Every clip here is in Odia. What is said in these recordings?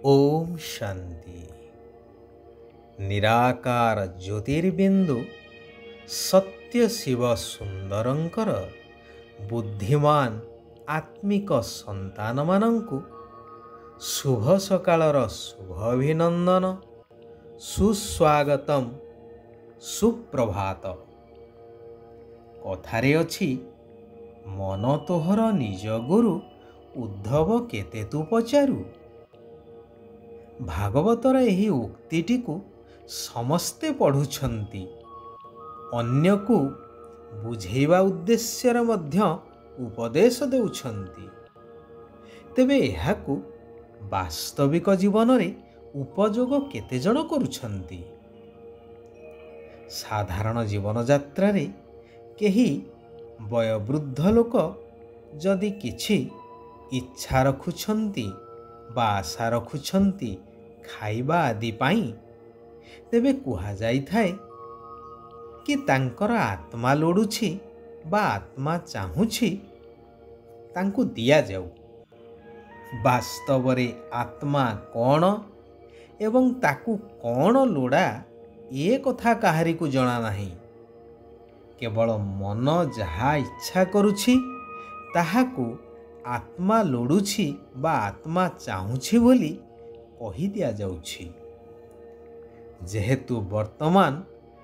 ओम शांति। निराकार ज्योतिर्बिंदु सत्य शिव सुंदरंकर बुद्धिमान आत्मिक संतान मानंकु शुभ सकाळर शुभ अभिनंदन, सुस्वागतम, सुप्रभात। कथारे अछि मन तोहर निज गुरु उद्धव केते तु पचारु। भागवतर एही उक्तिटिकु समस्ते पढ़ुछंती, अन्यकु बुझेଇବା उद्देश्यर मध्य उपदेश देउछंती। तेबे एहाकु वास्तविक जीवन रे उपयोग केते जण करूछंती? साधारण जीवन यात्रा रे केही वयोवृद्ध लोक जदि किछि इच्छा रखुछंती बा आशा रखुछंती खाइबा आदि पाई, तेबे कुहा जाई थाए कि तांकर आत्मा लोडुछि बा आत्मा चाहुछि तांकु दिया जाऊ। वास्तव रे आत्मा कौन एवं ताकु कौन लोड़ा ए कथा काहारी को जଣା नाही। केवल मन जहा इच्छा करुछि ताहाकु आत्मा लोडुछि बा आत्मा चाहुछि बोली कहि दिया जाउछि। जेहेतु वर्तमान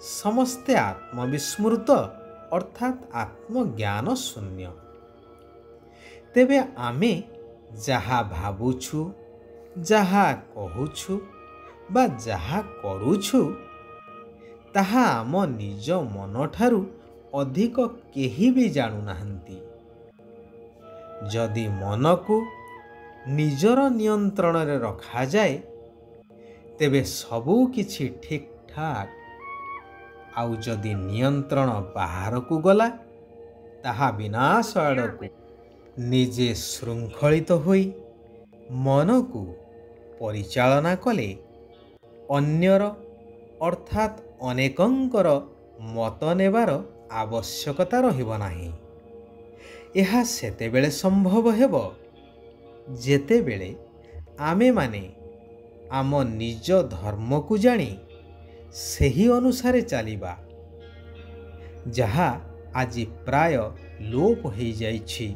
समस्ते आत्मविस्मृत अर्थात आत्मज्ञान शून्य, तेबे आमे जहा भाबुछु, जहा कहुछु बा जहा करुछु ताहा आम निज मन ठारू अधिक केही भी जानु नाहंती। जदि मन को निजर नियंत्रण रे रखा जाए तेबे सबू किछि ठीक ठाक, आउ जदि नियंत्रण बाहर को गला ताहा विनाश आड़कू निजे श्रृंखलित होई मन को परिचालना कले अन्यर अर्थात अनेकंकर मत नेबार आवश्यकता रहिब नाही। यह सेतेबेले संभव हेब जेतेबेले आमे माने आम निज धर्म को जानी सेही अनुसारे चलिबा, जहा आजि प्राय लोप हो जाइछि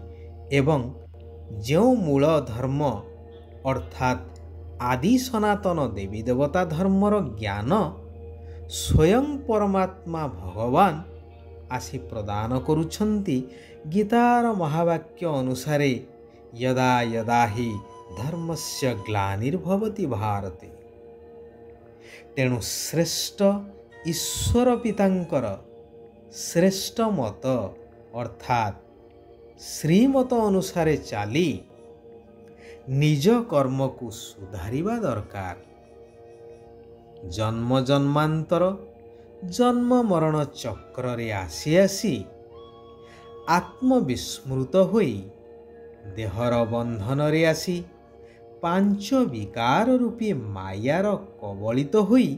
एवं जो मूल धर्म अर्थात आदि सनातन देवी देवता धर्मर ज्ञान स्वयं परमात्मा भगवान आसी प्रदान करुछंती। गीतार महावाक्य अनुसारे यदा यदा हि धर्मस्य ग्लानिर्भवति भारते, तेणु श्रेष्ठ ईश्वर पितांकर श्रेष्ठ मत अर्थात श्रीमत अनुसारे चाली निज कर्म को सुधारिबा दरकार। जन्म जन्मांतर जन्म मरण चक्र रे आसी आसी आत्मविस्मृत होई देहर बंधन रे आसी पांच विकार रूपी मायार कबलित होई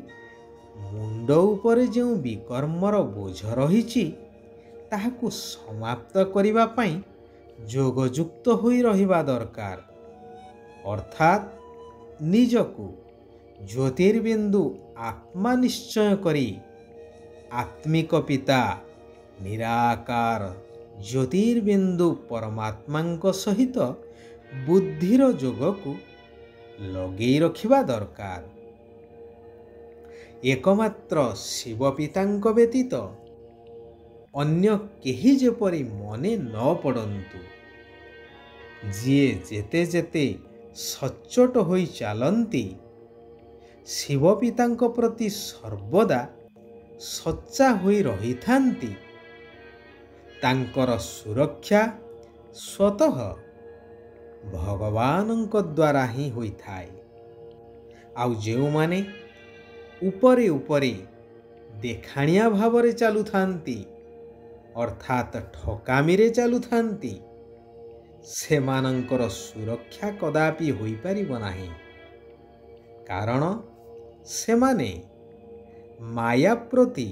मुंड उपरे जो विकर्मर बोझ रहिछि ताहाकु समाप्त करिबा पई जोगयुक्त होई रहिबा दरकार। अर्थात निजकु ज्योतिर्बिंदु आत्मा निश्चय करी आत्मिक पिता निराकार ज्योतिर्बिंदु परमात्मा सहित बुद्धिर जोग को लगे रखिबा दरकार। एकमात्र शिव पितांक व्यतीत अन्य केही जेपरि मने न पड़ंतु। जिए जेते जेते सच्चोट होई चालंती शिव पितांक प्रति सर्वदा सच्चा होई रही थांती, तांकर सुरक्षा स्वतः भगवानंक द्वारा ही होई थाए। आउ जेउ माने उपरे उपरे देखाणिया भावरे चालू थांती अर्थात ठकामी रे चालू थांती, सेमानंकर सुरक्षा कदापि होई परिबो नाही। कारण सेमाने माया प्रति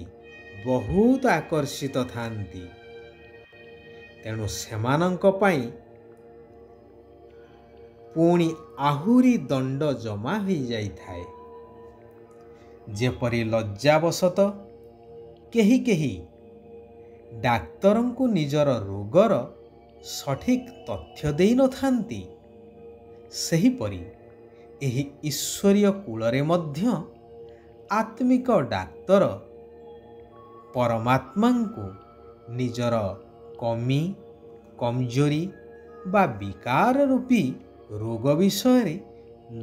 बहुत आकर्षित थांती, तेणु सेमानंक पाई ପୁଣି ଆହୁରି ଦଣ୍ଡ ଜମା ହୋଇଯାଇଥାଏ। ଯେପରି ଲଜ୍ଜାବଶତଃ କେହି କେହି ଡାକ୍ତରଙ୍କୁ ନିଜର ରୋଗର ସଠିକ୍ ତଥ୍ୟ ଦେଇନଥାନ୍ତି, ସେହିପରି ଏହି ଈଶ୍ୱରୀୟ କୂଳରେ ମଧ୍ୟ ଆତ୍ମିକ ଡାକ୍ତର ପରମାତ୍ମାଙ୍କୁ ନିଜର କମି, କମଜୋରି ବା ବିକାର ରୂପୀ ରୋଗ ବିଷୟରେ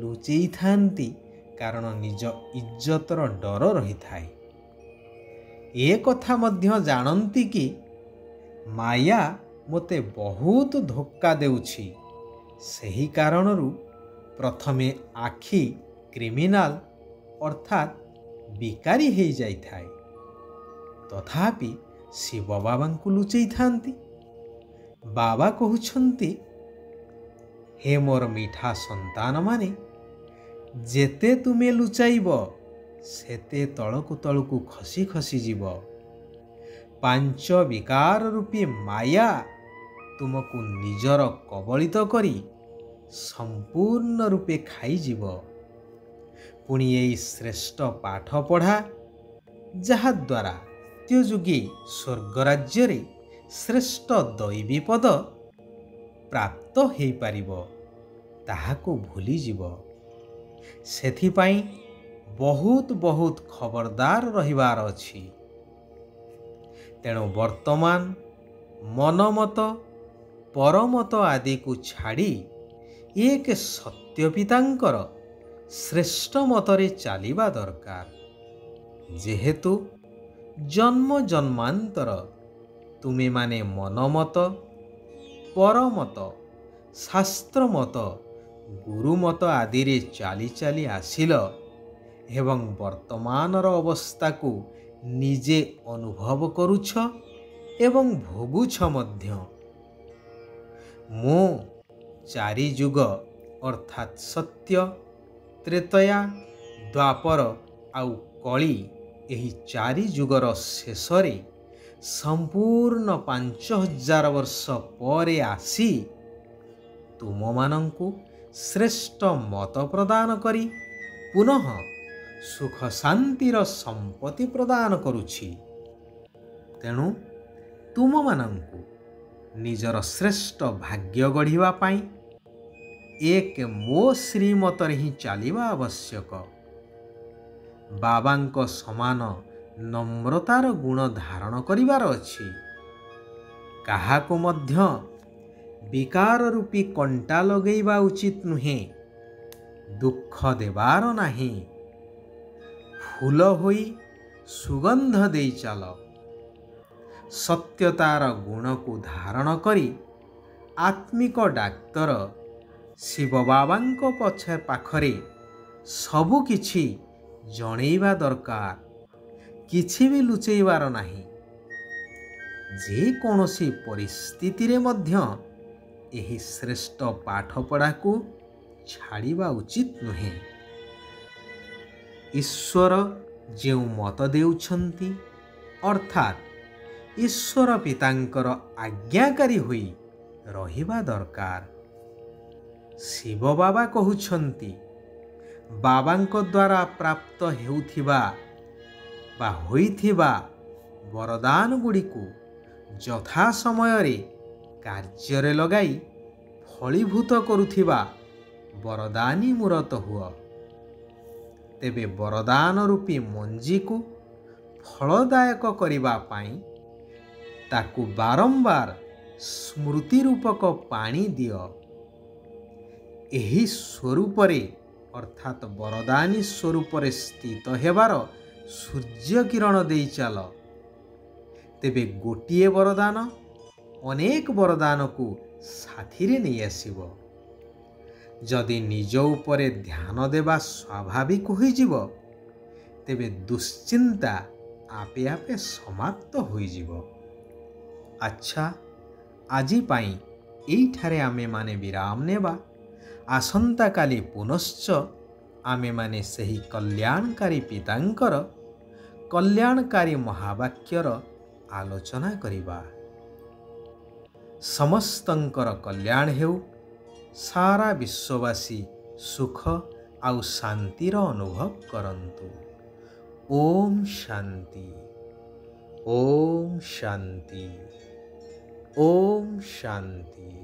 ଲୁଚେଇଥାନ୍ତି, କାରଣ ନିଜ ଇଜ୍ଜତର ଡର ରହିଥାଏ। ଏ କଥା ମଧ୍ୟ ଜାଣନ୍ତି କି ମାୟା ମୋତେ ବହୁତ ଧୋକା ଦେଉଛି। ସେହି କାରଣରୁ ପ୍ରଥମେ ଆଖି କ୍ରିମିନାଲ ଅର୍ଥାତ୍ ବିକାରୀ ହୋଇଯାଇଥାଏ, ତଥାପି ଶିବ ବାବାଙ୍କୁ ଲୁଚେଇଥାନ୍ତି। ବାବା କହୁଛନ୍ତି, ହେ ମୋର ମିଠା ସନ୍ତାନମାନେ, ଯେତେ ତୁମେ ଲୁଚାଇବ ସେତେ ତଳକୁ ତଳକୁ ଖସି ଖସି ଯିବ। ପାଞ୍ଚ ବିକାର ରୂପୀ ମାୟା ତୁମକୁ ନିଜର କବଳିତ କରି ସମ୍ପୂର୍ଣ୍ଣ ରୂପେ ଖାଇଯିବ। ପୁଣି ଏହି ଶ୍ରେଷ୍ଠ ପାଠ ପଢ଼ା, ଯାହାଦ୍ୱାରା ସତ୍ୟଯୁଗୀ ସ୍ୱର୍ଗରାଜ୍ୟରେ ଶ୍ରେଷ୍ଠ ଦୈବୀ ପଦ ପ୍ରାପ୍ତ ହୋଇପାରିବ, ତାହାକୁ ଭୁଲିଯିବ। ସେଥିପାଇଁ ବହୁତ ବହୁତ ଖବରଦାର ରହିବାର ଅଛି। ତେଣୁ ବର୍ତ୍ତମାନ ମନମତ, ପରମତ ଆଦିକୁ ଛାଡ଼ି ଏକ ସତ୍ୟ ପିତାଙ୍କର ଶ୍ରେଷ୍ଠ ମତରେ ଚାଲିବା ଦରକାର। ଯେହେତୁ ଜନ୍ମ ଜନ୍ମାନ୍ତର ତୁମେମାନେ ମନମତ, ପରମତ, ଶାସ୍ତ୍ରମତ, ଗୁରୁମତ ଆଦିରେ ଚାଲି ଚାଲି ଆସିଲ ଏବଂ ବର୍ତ୍ତମାନର ଅବସ୍ଥାକୁ ନିଜେ ଅନୁଭବ କରୁଛ ଏବଂ ଭୋଗୁଛ ମଧ୍ୟ। ମୁଁ ଚାରି ଯୁଗ ଅର୍ଥାତ୍ ସତ୍ୟ, ତ୍ରେତୟା, ଦ୍ୱାପର ଆଉ କଳି, ଏହି ଚାରି ଯୁଗର ଶେଷରେ ସମ୍ପୂର୍ଣ୍ଣ 5000 ବର୍ଷ ପରେ ଆସି ତୁମମାନଙ୍କୁ ଶ୍ରେଷ୍ଠ ମତ ପ୍ରଦାନ କରି ପୁନଃ ସୁଖ ଶାନ୍ତିର ସମ୍ପତ୍ତି ପ୍ରଦାନ କରୁଛି। ତେଣୁ ତୁମମାନଙ୍କୁ ନିଜର ଶ୍ରେଷ୍ଠ ଭାଗ୍ୟ ଗଢ଼ିବା ପାଇଁ ଏକ ମୋ ଶ୍ରୀମତରେ ହିଁ ଚାଲିବା ଆବଶ୍ୟକ। ବାବାଙ୍କ ସମାନ ନମ୍ରତାର ଗୁଣ ଧାରଣ କରିବାର ଅଛି। କାହାକୁ ମଧ୍ୟ ବିକାର ରୂପୀ କଣ୍ଟା ଲଗେଇବା ଉଚିତ ନୁହେଁ। ଦୁଃଖ ଦେବାର ନାହିଁ। ଫୁଲ ହୋଇ ସୁଗନ୍ଧ ଦେଇ ଚାଲ। ସତ୍ୟତାର ଗୁଣକୁ ଧାରଣ କରି ଆତ୍ମିକ ଡାକ୍ତର ଶିବ ବାବାଙ୍କ ପାଖରେ ସବୁ କିଛି ଜଣେଇବା ଦରକାର। କିଛି ବି ଲୁଚେଇବାର ନାହିଁ। ଯେକୌଣସି ପରିସ୍ଥିତିରେ ମଧ୍ୟ ଏହି ଶ୍ରେଷ୍ଠ ପାଠପଢ଼ାକୁ ଛାଡ଼ିବା ଉଚିତ ନୁହେଁ। ଈଶ୍ୱର ଯେଉଁ ମତ ଦେଉଛନ୍ତି, ଅର୍ଥାତ୍ ଈଶ୍ୱର ପିତାଙ୍କର ଆଜ୍ଞାକାରୀ ହୋଇ ରହିବା ଦରକାର। ଶିବ ବାବା କହୁଛନ୍ତି, ବାବାଙ୍କ ଦ୍ୱାରା ପ୍ରାପ୍ତ ହେଉଥିବା ବା ହୋଇଥିବା ବରଦାନ ଗୁଡ଼ିକୁ ଯଥା ସମୟରେ କାର୍ଯ୍ୟରେ ଲଗାଇ ଫଳୀଭୂତ କରୁଥିବା ବରଦାନୀ ମୂରତ ହୁଅ। ତେବେ ବରଦାନ ରୂପୀ ମଞ୍ଜିକୁ ଫଳଦାୟକ କରିବା ପାଇଁ ତାକୁ ବାରମ୍ବାର ସ୍ମୃତି ରୂପକ ପାଣି ଦିଅ। ଏହି ସ୍ୱରୂପରେ ଅର୍ଥାତ୍ ବରଦାନୀ ସ୍ୱରୂପରେ ସ୍ଥିତ ହେବାର ସୂର୍ଯ୍ୟ କିରଣ ଦେଇ ଚାଲ। ତେବେ ଗୋଟିଏ ବରଦାନ ଅନେକ ବରଦାନକୁ ସାଥିରେ ନେଇ ଆସିବ। ଯଦି ନିଜ ଉପରେ ଧ୍ୟାନ ଦେବା ସ୍ୱାଭାବିକ ହୋଇଯିବ, ତେବେ ଦୁଶ୍ଚିନ୍ତା ଆପେ ଆପେ ସମାପ୍ତ ହୋଇଯିବ। ଆଚ୍ଛା, ଆଜି ପାଇଁ ଏଇଠାରେ ଆମେମାନେ ବିରାମ ନେବା। ଆସନ୍ତାକାଲି ପୁନଶ୍ଚ ଆମେମାନେ ସେହି କଲ୍ୟାଣକାରୀ ପିତାଙ୍କର କଲ୍ୟାଣକାରୀ ମହାବାକ୍ୟର ଆଲୋଚନା କରିବା। ସମସ୍ତଙ୍କର କଲ୍ୟାଣ ହେଉ। सारा विश्ववासी सुख आउ शांतिर अनुभव करंतु। ओम शांति, ओम शांति, ओम शांति।